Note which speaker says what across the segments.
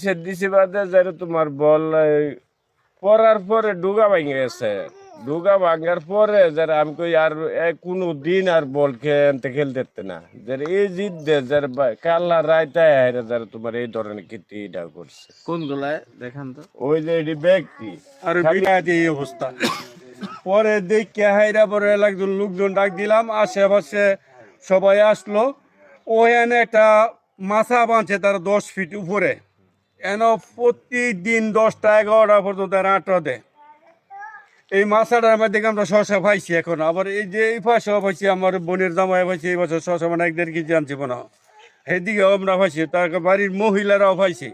Speaker 1: সে দিছি বাদে যারা তোমার বল পরার পরে ডুগা ভাঙে গেছে। ডুগা ভাঙার পরে যারা আমি কই আর কোনো দিন আর বল খেলতে খেলতে না যারা এই জিত দে যারা কাল্লা রায়তা হাইরা যারা তোমার এই ধরনের কীর্তিটা করছে।
Speaker 2: কোন গুলায় দেখান তো।
Speaker 1: ওই যে এটি ব্যক্তি
Speaker 3: আর বিরাট এই অবস্থা। পরে দেখে হাইরা পরে একজন লোকজন ডাক দিলাম, আশেপাশে সবাই আসলো। ওখানে একটা মাছা বাঁধছে তার 10 ফিট উপরে, এন প্রতিদিন 10টা 11টা পর্যন্ত আটটা দেয়। এই মাছটার মধ্যে আমরা শশা পাইছি এখন, আবার এই যে এই পাশেও পাইছি, আমার বোনের জামাই পাইছি এই বছর শশা মানে 1.5 কেজি আনছি মনে হয়, সেদিকেও আমরা পাইছি, তার বাড়ির মহিলারাও পাইছি,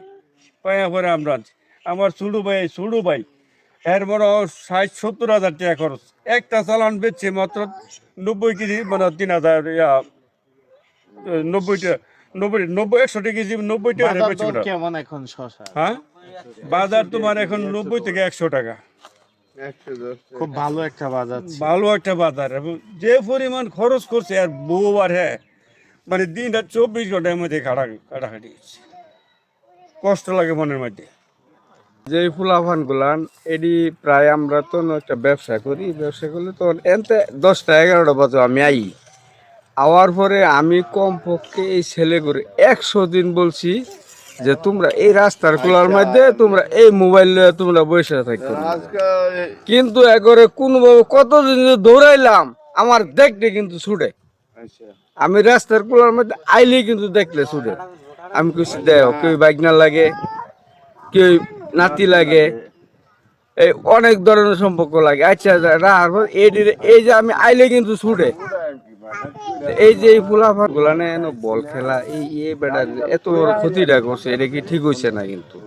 Speaker 3: পাইয়া পরে আমরা আনছি। আমার ছোটো ভাই এর বড় 60-70 হাজার টাকা খরচ, একটা চালান বেচছে মাত্র 90 কেজি, মানে 3,000 90টা 100 কেজি 90 টাকা
Speaker 2: বাজার
Speaker 3: বেচছে।
Speaker 2: দর কেমন এখন শশা?
Speaker 3: হ্যাঁ, বাজার তোমার এখন 90 থেকে 100 টাকা।
Speaker 2: খুব ভালো একটা বাজার ছিল।
Speaker 3: ভালো একটা বাজার, এবং যে পরিমাণ খরচ করছে আর বউ আর হ্যাঁ, মানে দিনটা 24 ঘন্টার মধ্যে কাটাকাটি হচ্ছে। কষ্ট লাগে মনের মধ্যে।
Speaker 4: যে ফুলাফান গুলান এডি প্রায় আমরা তো একটা ব্যবসা করি, ব্যবসা করলে তো এনতে 10টা 11টা বাজে আমি আওয়ার পরে আমি কমপক্ষে এই ছেলে করে 100 দিন বলছি যে তোমরা এই রাস্তার খোলার মধ্যে তোমরা এই মোবাইল তোমরা বসে থাকো, কিন্তু একবারে কোনোভাবে কতদিন দৌড়াইলাম আমার দেখতে কিন্তু ছুটে। আমি রাস্তার খোলার মধ্যে আইলে কিন্তু দেখলে ছুটে। আমি কিছু দেও কেউ বাইক না লাগে, কেউ নাতি লাগে, এই অনেক ধরনের সম্পর্ক লাগে। আচ্ছা এই যে আমি আইলে কিন্তু ছুটে, এই যে এই ফুলাফান গুলানে বল খেলা এই বেটা এত বড় ক্ষতিটা করছে, এটা কি ঠিক হয়েছে না? কিন্তু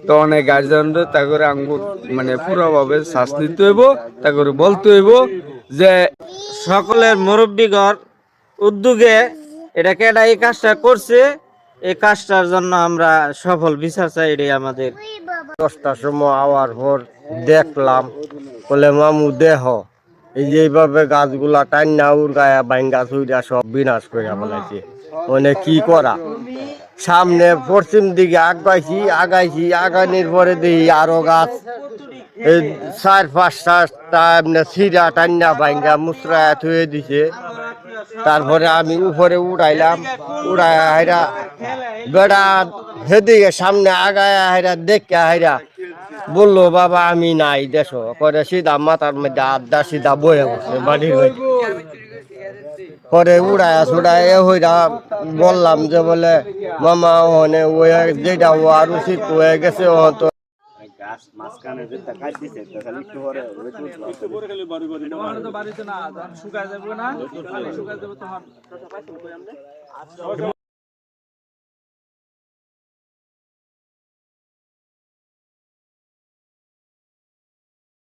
Speaker 4: তো অনেক গার্জেনদের তা করে আঙ্গুর মানে পুরোভাবে শ্বাস নিতে হইব, তা করে বলতে হইব যে
Speaker 5: সকলের মুরব্বীগণ উদ্যোগে এটাকে এই কাজটা করছে, এই কাজটার জন্য আমরা সফল বিচার চাই। এটাই আমাদের।
Speaker 6: 10টার সময় আওয়ার পর দেখলাম, বলে মামু দেহ এই যে এইভাবে গাছগুলা টান্না উড়গায়া বাইঙ্গা চুইরা সব বিনাশ করে ফেলাইছে। মানে কি করা, সামনে পশ্চিম দিকে আগাইনির পরে দেখি আরো গাছ এই 4-5টা এমনি ছিঁড়া টান্না বাইঙ্গা মুচড়ায়া থুয়ে দিছে। তারপরে আমি উপরে উড়াইলাম, উড়াইয়া হাইরা বেড়া সেদিকে সামনে আগায়া হাইরা দেখে হাইরা বললো, বাবা আমি নাই দেশ করে সিধা মাথার মধ্যে আড্ডা সিধা বয়ে বসে বাড়ির মধ্যে। পরে উড়ায়া ছুড়াইয়া হইরা বললাম যে বলে মামা ওখানে যেটা হওয়ার উচিত হয়ে গেছে, ও তো
Speaker 2: বাড়িতে না শুকায় যাবে না, শুকায় যাবে তখন